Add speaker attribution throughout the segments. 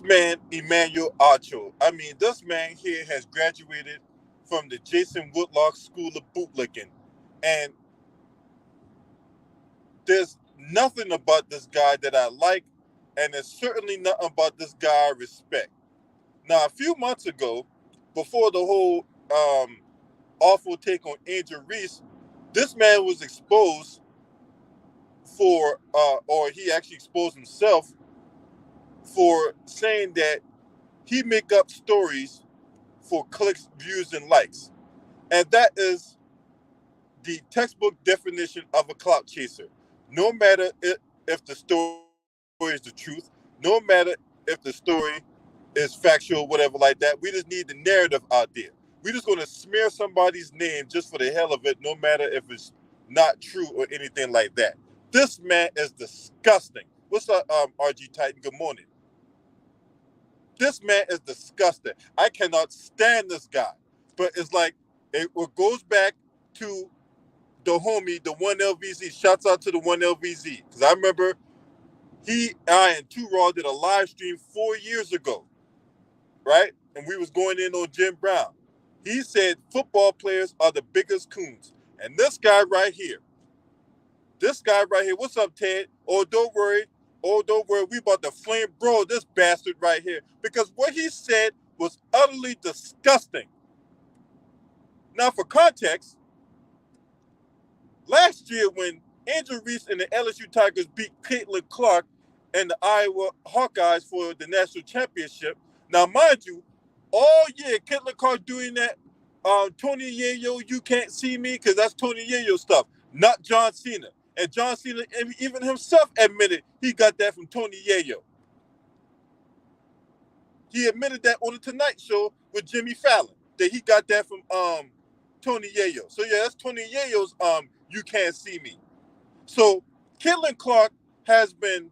Speaker 1: man, Emmanuel Acho. I mean, this man here has graduated from the Jason Woodlock School of Bootlicking. And there's nothing about this guy that I like, and there's certainly nothing about this guy I respect. Now, a few months ago, before the whole awful take on Angel Reese, this man was exposed for, or he actually exposed himself for saying that he make up stories for clicks, views, and likes. And that is the textbook definition of a clout chaser. No matter if the story is the truth, no matter if the story is factual, whatever like that, we just need the narrative out there. We're just going to smear somebody's name just for the hell of it, no matter if it's not true or anything like that. This man is disgusting. What's up, RG Titan? Good morning. This man is disgusting. I cannot stand this guy. But it's like, it goes back to the homie, the 1LVZ. Shouts out to the 1LVZ. Because I remember I and 2 Raw did a live stream 4 years ago, right? And we was going in on Jim Brown. He said football players are the biggest coons. And this guy right here, what's up, Ted? Oh, don't worry, we about to flame bro this bastard right here. Because what he said was utterly disgusting. Now, for context, last year when Angel Reese and the LSU Tigers beat Caitlin Clark and the Iowa Hawkeyes for the national championship, now mind you, all year Caitlin Clark doing that Tony Yayo, you can't see me, because that's Tony Yayo stuff, not John Cena. And John Cena even himself admitted he got that from Tony Yayo. He admitted that on the Tonight Show with Jimmy Fallon, that he got that from Tony Yayo. So yeah, that's Tony Yayo's You Can't See Me. So Caitlin Clark has been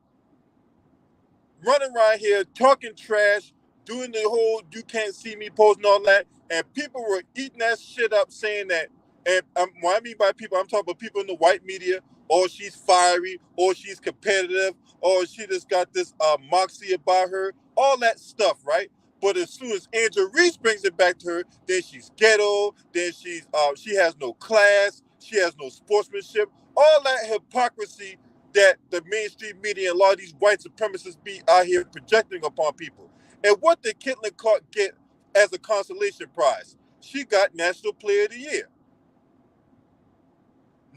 Speaker 1: running around here talking trash, doing the whole You Can't See Me pose and all that, and people were eating that shit up, saying that, and what I mean by people, I'm talking about people in the white media, or she's fiery, or she's competitive, or she just got this moxie about her, all that stuff, right? But as soon as Angel Reese brings it back to her, then she's ghetto, then she has no class, she has no sportsmanship, all that hypocrisy that the mainstream media and a lot of these white supremacists be out here projecting upon people. And what did Caitlin Clark get as a consolation prize? She got National Player of the Year.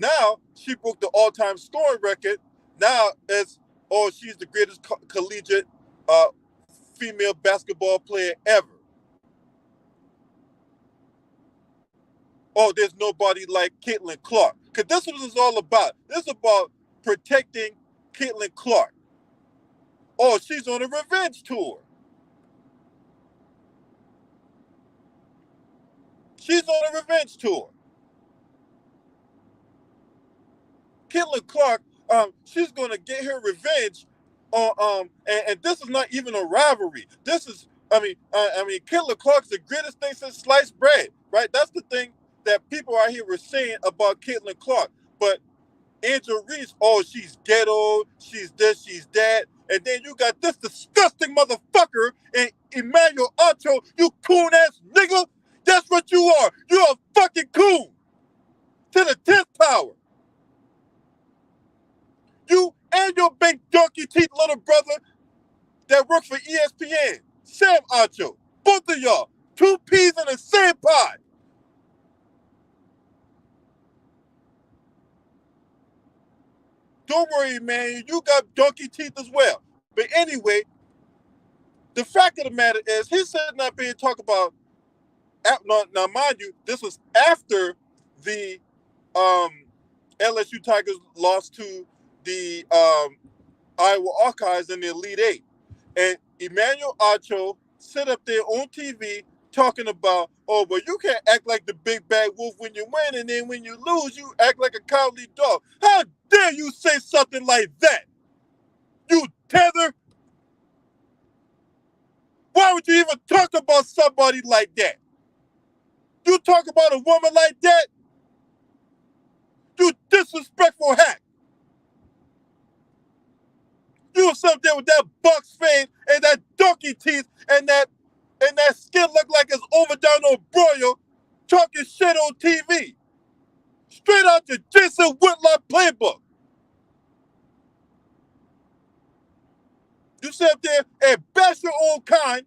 Speaker 1: Now she broke the all-time scoring record. Now she's the greatest collegiate female basketball player ever. Oh, there's nobody like Caitlin Clark. Because this is what it's all about. This is about protecting Caitlin Clark. Oh, she's on a revenge tour. She's on a revenge tour. Caitlin Clark, she's going to get her revenge and this is not even a rivalry. This is, Caitlin Clark's the greatest thing since sliced bread, right? That's the thing that people out here were saying about Caitlin Clark. But Angel Reese, oh, she's ghetto, she's this, she's that. And then you got this disgusting motherfucker and Emmanuel Acho, you coon-ass nigga. That's what you are. You're a fucking coon. To the 10th power. You and your big donkey teeth little brother that works for ESPN, Sam Acho, both of y'all, 2 peas in the same pot. Don't worry, man, you got donkey teeth as well. But anyway, the fact of the matter is, he's sitting up here talking about, now mind you, this was after the LSU Tigers lost to the Iowa Hawkeyes in the Elite Eight. And Emmanuel Acho sit up there on TV talking about, oh, but you can't act like the big bad wolf when you win, and then when you lose, you act like a cowardly dog. How dare you say something like that? You tether? Why would you even talk about somebody like that? You talk about a woman like that? You disrespectful hack. You was up there with that Bucks fade and that donkey teeth and that skin looked like it's overdone on broil, talking shit on TV. Straight out the Jason Whitlock playbook. You sit up there and bash your own kind,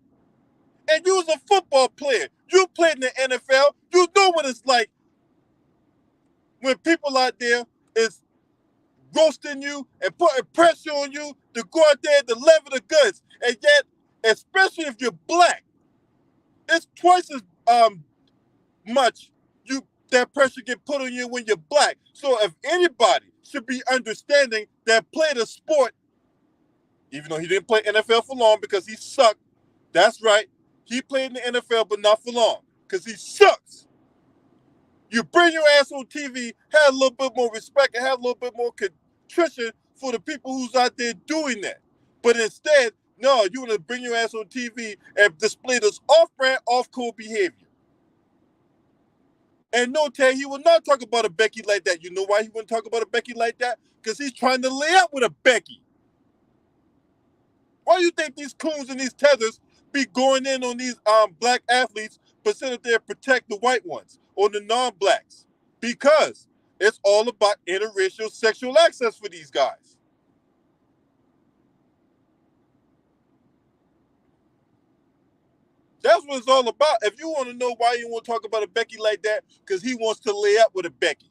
Speaker 1: and you was a football player. You played in the NFL. You know what it's like when people out there is roasting you and putting pressure on you to go out there and deliver the goods. And yet, especially if you're black, it's twice as much that pressure get put on you when you're black. So if anybody should be understanding that play the sport, even though he didn't play NFL for long because he sucked, that's right, he played in the NFL but not for long because he sucks. You bring your ass on TV, have a little bit more respect and have a little bit more contrition for the people who's out there doing that. But instead, no, you want to bring your ass on TV and display this off-brand, off-code behavior. And no, Tay, he will not talk about a Becky like that. You know why he wouldn't talk about a Becky like that? Because he's trying to lay up with a Becky. Why do you think these coons and these tethers be going in on these black athletes but sit up there and protect the white ones or the non-blacks? Because it's all about interracial sexual access for these guys. That's what it's all about. If you want to know why you want to talk about a Becky like that, because he wants to lay up with a Becky.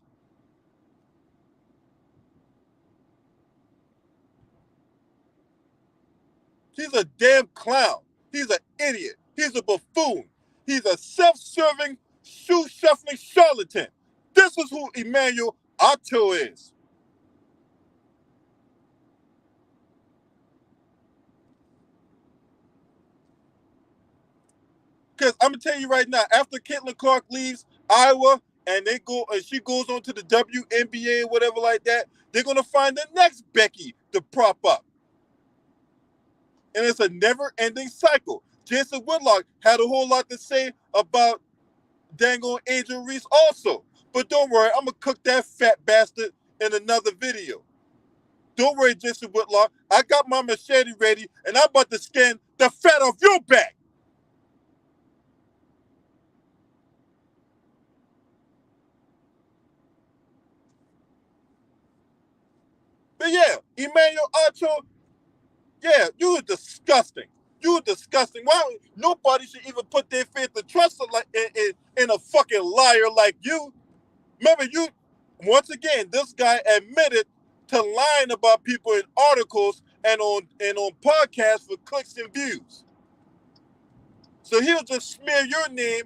Speaker 1: He's a damn clown. He's an idiot. He's a buffoon. He's a self-serving, shoe-shuffling charlatan. This is who Emmanuel Acho is. Because I'm gonna tell you right now, after Caitlin Clark leaves Iowa and she goes on to the WNBA or whatever like that, they're gonna find the next Becky to prop up. And it's a never-ending cycle. Jason Whitlock had a whole lot to say about dang on Angel Reese also. But don't worry, I'm gonna cook that fat bastard in another video. Don't worry, Jason Whitlock. I got my machete ready and I'm about to skin the fat off your back. But yeah, Emmanuel Acho, yeah, you are disgusting. You are disgusting. Why nobody should even put their faith and trust in a fucking liar like you? Remember, you once again, this guy admitted to lying about people in articles and on podcasts for clicks and views. So he'll just smear your name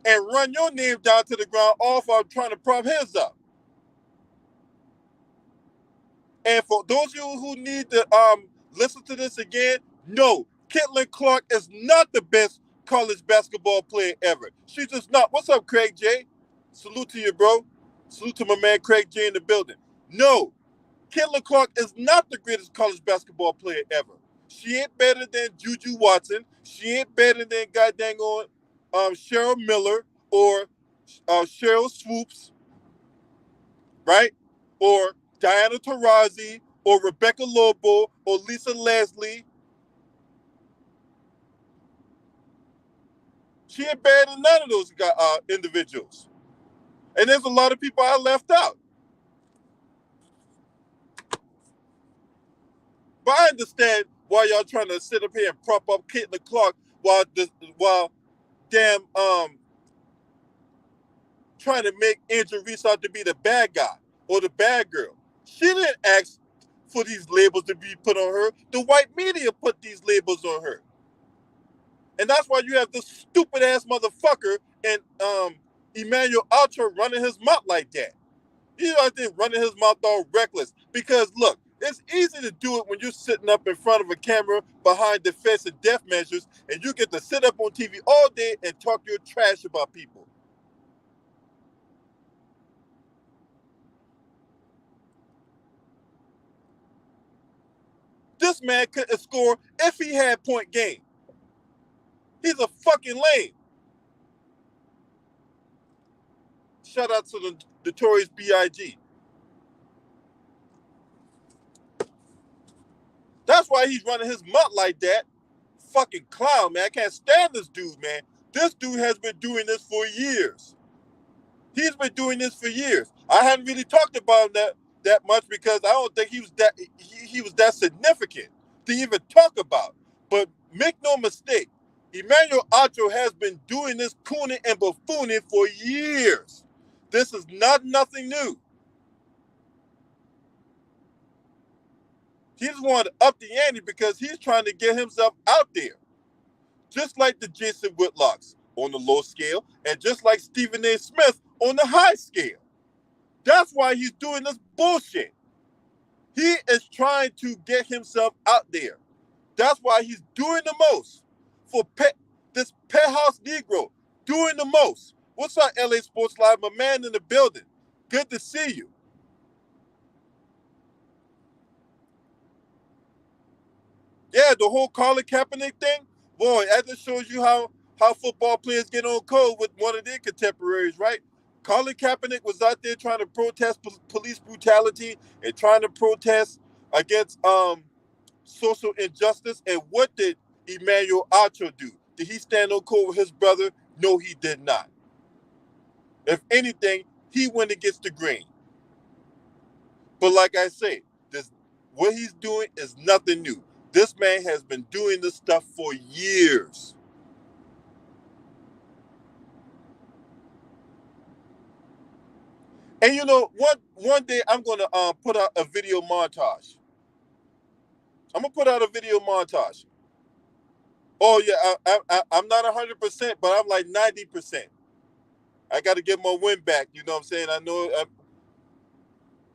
Speaker 1: and run your name down to the ground off of trying to prop his up. And for those of you who need to listen to this again, no, Caitlin Clark is not the best college basketball player ever. She's just not. What's up, Craig J? Salute to you, bro. Salute to my man Craig J in the building. No, Caitlin Clark is not the greatest college basketball player ever. She ain't better than Juju Watson. She ain't better than goddamn on Cheryl Miller or Cheryl Swoops, right? Or Diana Taurasi or Rebecca Lobo or Lisa Leslie. She ain't better than none of those individuals. And there's a lot of people I left out. But I understand why y'all trying to sit up here and prop up Caitlin Clark while damn trying to make Angel Reese out to be the bad guy or the bad girl. She didn't ask for these labels to be put on her. The white media put these labels on her. And that's why you have this stupid ass motherfucker and Emmanuel Acho running his mouth like that. He's out there running his mouth all reckless. Because look, it's easy to do it when you're sitting up in front of a camera behind defense and death measures, and you get to sit up on TV all day and talk your trash about people. This man couldn't score if he had point game. He's a fucking lame. Shout out to the Notorious B.I.G. That's why he's running his mouth like that. Fucking clown, man. I can't stand this dude, man. This dude has been doing this for years. He's been doing this for years. I hadn't really talked about him that much because I don't think he was that significant to even talk about. But make no mistake, Emmanuel Acho has been doing this cooning and buffooning for years. This is not nothing new. He just wanted to up the ante because he's trying to get himself out there. Just like the Jason Whitlocks on the low scale, and just like Stephen A. Smith on the high scale. That's why he's doing this bullshit. He is trying to get himself out there. That's why he's doing the most for this penthouse Negro, doing the most. What's up, LA Sports Live? My man in the building. Good to see you. Yeah, the whole Colin Kaepernick thing, boy, that just shows you how football players get on code with one of their contemporaries, right? Colin Kaepernick was out there trying to protest police brutality and trying to protest against social injustice. And what did Emmanuel Acho do? Did he stand on code with his brother? No, he did not. If anything, he went against the grain. But like I say, what he's doing is nothing new. This man has been doing this stuff for years. And you know, one day I'm gonna put out a video montage. I'm gonna put out a video montage. Oh yeah, I'm not 100%, but I'm like 90%. I got to get my wind back. You know what I'm saying? I know,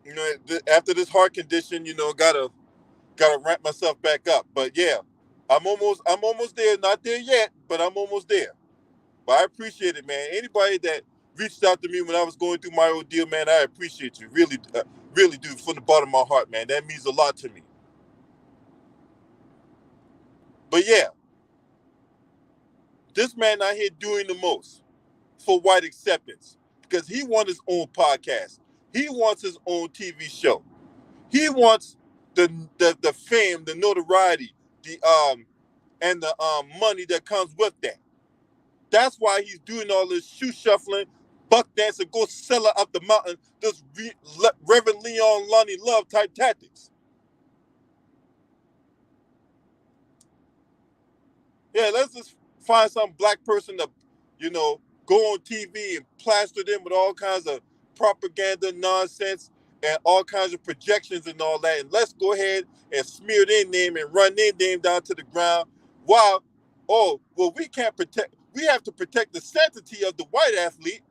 Speaker 1: you know, after this heart condition, you know, gotta ramp myself back up. But yeah, I'm almost there. Not there yet, but I'm almost there. But I appreciate it, man. Anybody that reached out to me when I was going through my ordeal, man, I appreciate you. Really, really do, from the bottom of my heart, man. That means a lot to me. But yeah, this man out here doing the most for white acceptance because he wants his own podcast. He wants his own TV show. He wants the fame, the notoriety, and the money that comes with that. That's why he's doing all this shoe shuffling, buck dancing, go sell her up the mountain, this Reverend Leon Lonnie Love type tactics. Yeah, let's just find some black person to, you know, go on TV and plaster them with all kinds of propaganda nonsense and all kinds of projections and all that. And let's go ahead and smear their name and run their name down to the ground. While, oh, well, we have to protect the sanctity of the white athlete.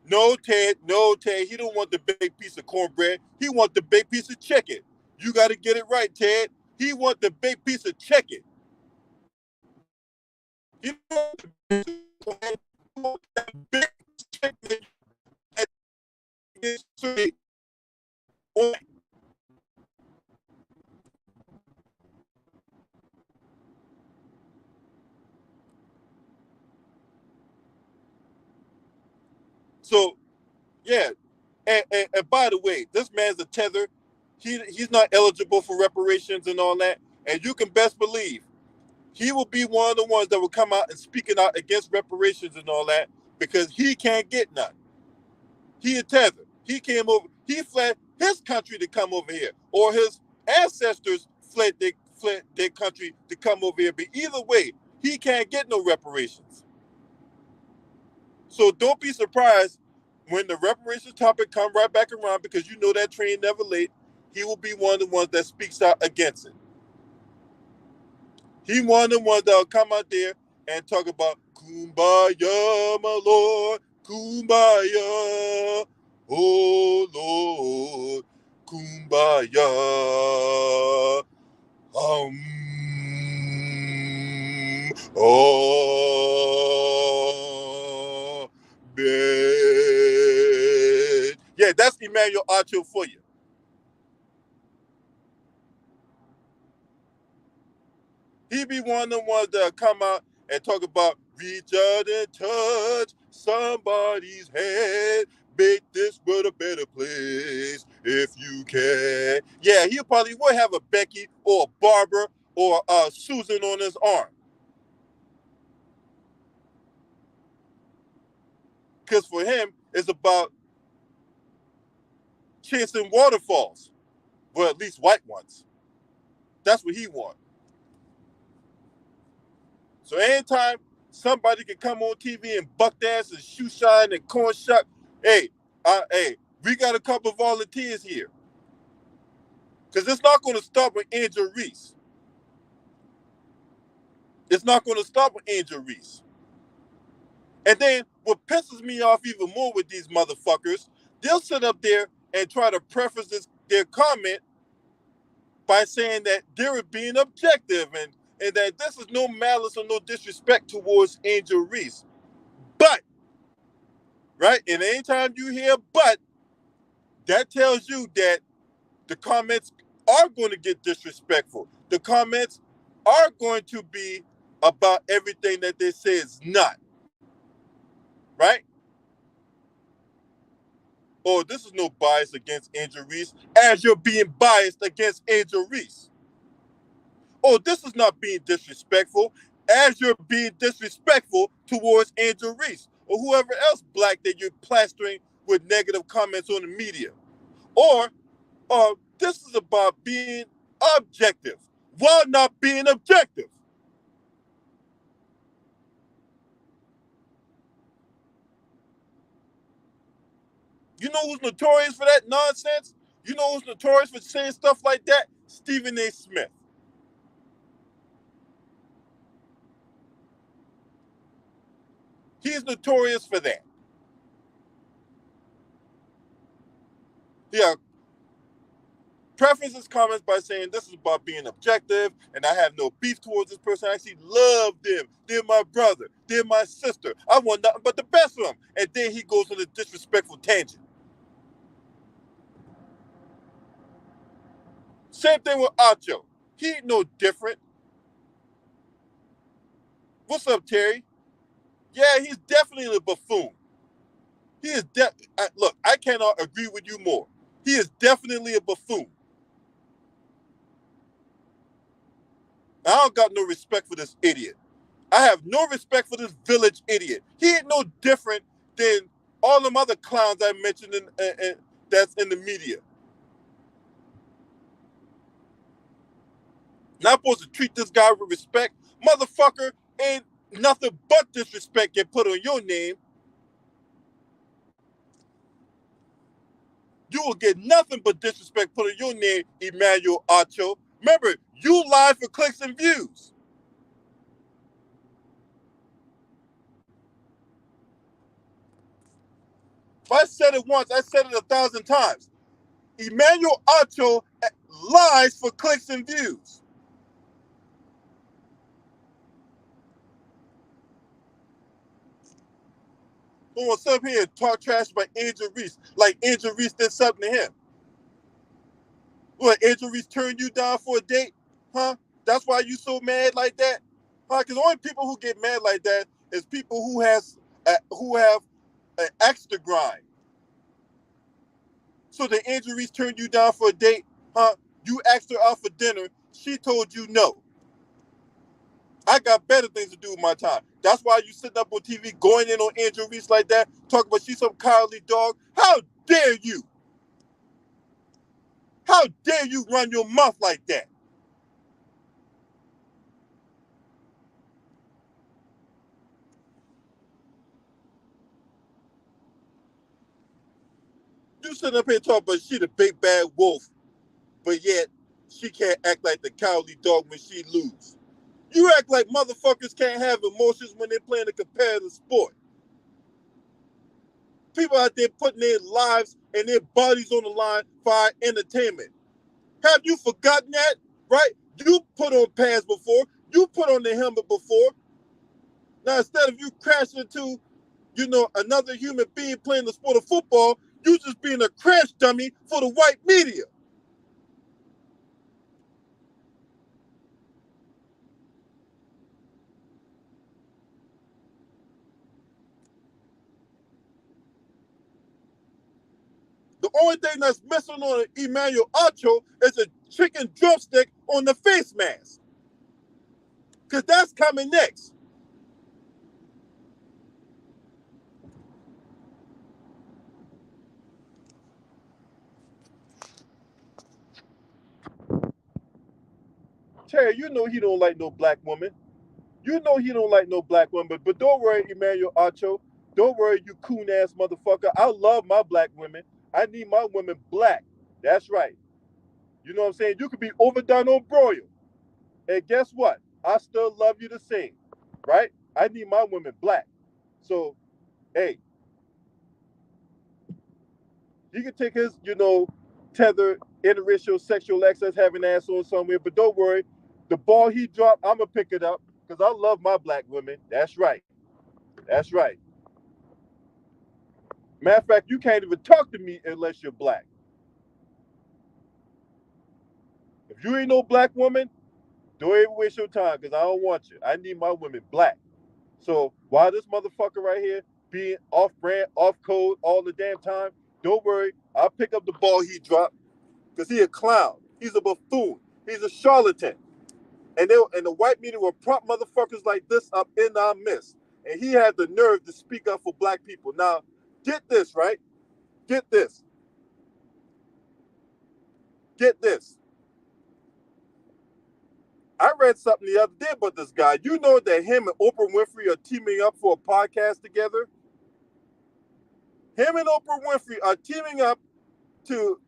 Speaker 1: No, Ted, he don't want the big piece of cornbread. He want the big piece of chicken. You got to get it right, Ted. He want the big piece of chicken. He want the big chicken. So, yeah. And by the way, this man's a tether. He's not eligible for reparations and all that. And you can best believe he will be one of the ones that will come out and speaking out against reparations and all that because he can't get none. He a tether. He came over. He fled his country to come over here, or his ancestors fled their country to come over here. But either way, he can't get no reparations. So don't be surprised when the reparations topic come right back around because you know that train never late. He will be one of the ones that speaks out against it. He one of the ones that will come out there and talk about Kumbaya, my Lord, Kumbaya, oh Lord, Kumbaya. Oh, bed. Yeah, that's Emmanuel Acho for you. He be one of the ones that come out and talk about reach out and touch somebody's head, make this world a better place. probably would have a Becky or a Barbara or Susan on his arm. Because for him, it's about chasing waterfalls. Well, at least white ones. That's what he wants. So anytime somebody can come on TV and buck ass and shoe shine and corn shuck, hey, we got a couple of volunteers here. Because it's not going to stop with Angel Reese. It's not going to stop with Angel Reese. And then what pisses me off even more with these motherfuckers, they'll sit up there and try to preface their comment by saying that they're being objective and that this is no malice or no disrespect towards Angel Reese. But, right? And anytime you hear but, that tells you that the comments are going to get disrespectful. The comments are going to be about everything that they say is not. Right? Or this is no bias against Angel Reese, as you're being biased against Angel Reese. Oh, this is not being disrespectful, as you're being disrespectful towards Angel Reese or whoever else black that you're plastering with negative comments on the media. Or this is about being objective while not being objective. You know who's notorious for that nonsense? You know who's notorious for saying stuff like that? Stephen A. Smith. He's notorious for that. Yeah, preface his comments by saying this is about being objective and I have no beef towards this person. I actually love them. They're my brother. They're my sister. I want nothing but the best for them. And then he goes on a disrespectful tangent. Same thing with Acho. He ain't no different. What's up, Terry? Yeah, he's definitely a buffoon. He is look, I cannot agree with you more. He is definitely a buffoon. I don't got no respect for this idiot. I have no respect for this village idiot. He ain't no different than all them other clowns I mentioned that's in the media. Not supposed to treat this guy with respect. Motherfucker, ain't nothing but disrespect get put on your name. You will get nothing but disrespect put on your name, Emmanuel Acho. Remember, you lied for clicks and views. If I said it once, I said it 1,000 times. Emmanuel Acho lies for clicks and views. Who wants to sit up here and talk trash about Angel Reese like Angel Reese did something to him? What, Angel Reese turned you down for a date? Huh? That's why you so mad like that? Huh? Because only people who get mad like that is people who have an extra grind. So the Angel Reese turned you down for a date? Huh? You asked her out for dinner. She told you no. I got better things to do with my time. That's why you sitting up on TV going in on Angel Reese like that, talking about she's some cowardly dog. How dare you? How dare you run your mouth like that? You sitting up here talking about she the big bad wolf, but yet she can't act like the cowardly dog when she lose. You act like motherfuckers can't have emotions when they're playing a competitive sport. People out there putting their lives and their bodies on the line for our entertainment. Have you forgotten that? Right? You put on pads before. You put on the helmet before. Now, instead of you crashing into, another human being playing the sport of football, you just being a crash dummy for the white media. The only thing that's missing on Emmanuel Acho is a chicken drumstick on the face mask. Because that's coming next. Terry, you know he don't like no black woman. You know he don't like no black woman. But don't worry, Emmanuel Acho. Don't worry, you coon ass motherfucker. I love my black women. I need my women black. That's right. You know what I'm saying? You could be overdone on broil. And guess what? I still love you the same. Right? I need my women black. So, hey, he can take his, tethered interracial sexual access having ass on somewhere, but don't worry. The ball he dropped, I'm going to pick it up because I love my black women. That's right. That's right. Matter of fact, you can't even talk to me unless you're black. If you ain't no black woman, don't even waste your time because I don't want you. I need my women black. So while this motherfucker right here being off brand, off code all the damn time, don't worry. I'll pick up the ball he dropped because he a clown. He's a buffoon. He's a charlatan. And the white media will prop motherfuckers like this up in our midst. And he had the nerve to speak up for black people. Now, get this, right? Get this. Get this. I read something the other day about this guy. You know that him and Oprah Winfrey are teaming up for a podcast together? Him and Oprah Winfrey are teaming up to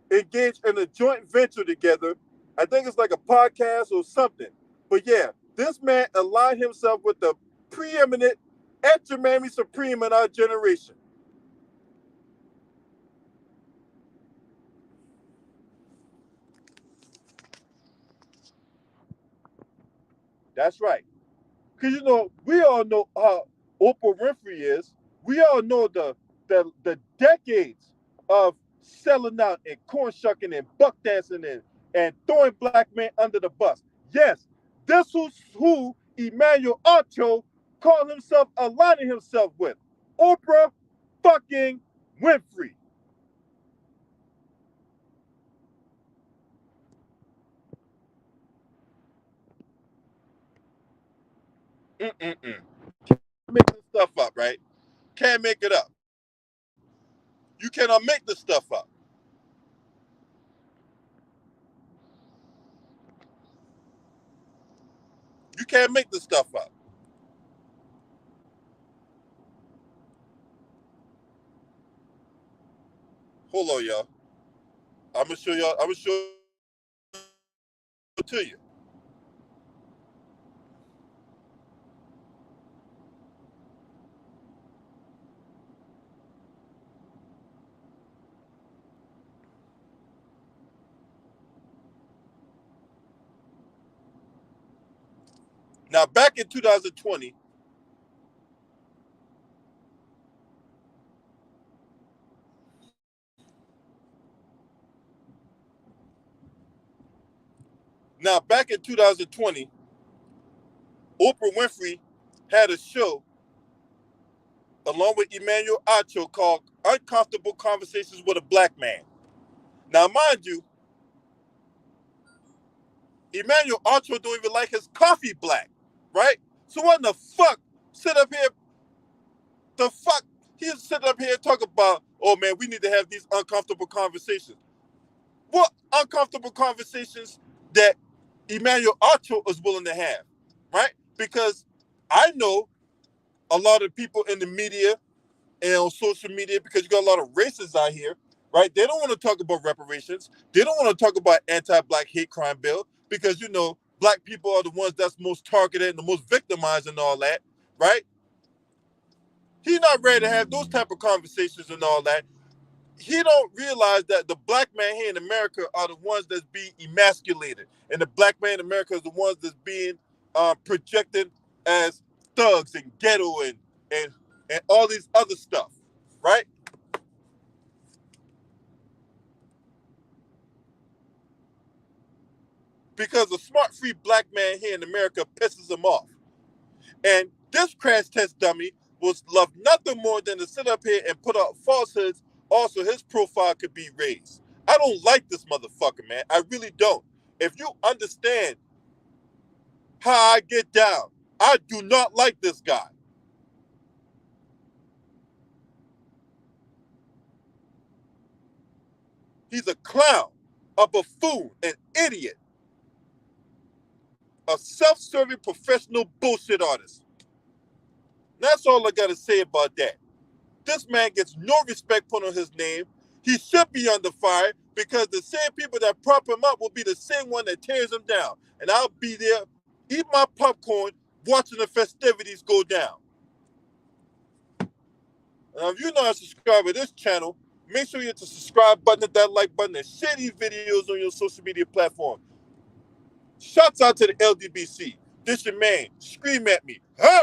Speaker 1: engage in a joint venture together. I think it's like a podcast or something. But yeah, this man aligned himself with the preeminent Etchamami Supreme in our generation. That's right. Because we all know how Oprah Winfrey is. We all know the decades of selling out and corn shucking and buck dancing and throwing black men under the bus. Yes, this is who Emmanuel Acho called himself aligning himself with. Oprah fucking Winfrey. Mm-mm-mm. Make this stuff up, right? Can't make it up. You cannot make this stuff up. You can't make this stuff up. Hold on, y'all. I'm gonna show y'all. I'm gonna show it to you. Now, back in 2020, Oprah Winfrey had a show along with Emmanuel Acho called "Uncomfortable Conversations with a Black Man." Now, mind you, Emmanuel Acho don't even like his coffee black, right? So what in the fuck? Sit up here, the fuck? He's sitting up here and talk about, oh man, we need to have these uncomfortable conversations. What uncomfortable conversations that Emmanuel Acho is willing to have, right? Because I know a lot of people in the media and on social media, because you got a lot of racists out here, right? They don't want to talk about reparations. They don't want to talk about anti-black hate crime bill because black people are the ones that's most targeted and the most victimized and all that, right? He's not ready to have those type of conversations and all that. He don't realize that the black man here in America are the ones that's being emasculated, and the black man in America is the ones that's being projected as thugs and ghetto and and all these other stuff, right? Because a smart free black man here in America pisses him off. And this crash test dummy was love nothing more than to sit up here and put out falsehoods. Also, his profile could be raised. I I don't like this motherfucker, man. I really don't. If you understand how I get down, I do not like this guy. He's a clown, a buffoon, an idiot, a self-serving professional bullshit artist. That's all I got to say about that. This man gets no respect put on his name. He should be under fire because the same people that prop him up will be the same one that tears him down. And I'll be there, eat my popcorn, watching the festivities go down. And if you're not a subscriber to this channel, make sure you hit the subscribe button, hit that like button, and share these videos on your social media platform. Shouts out to the LDBC. This your man. Scream at me. Hey!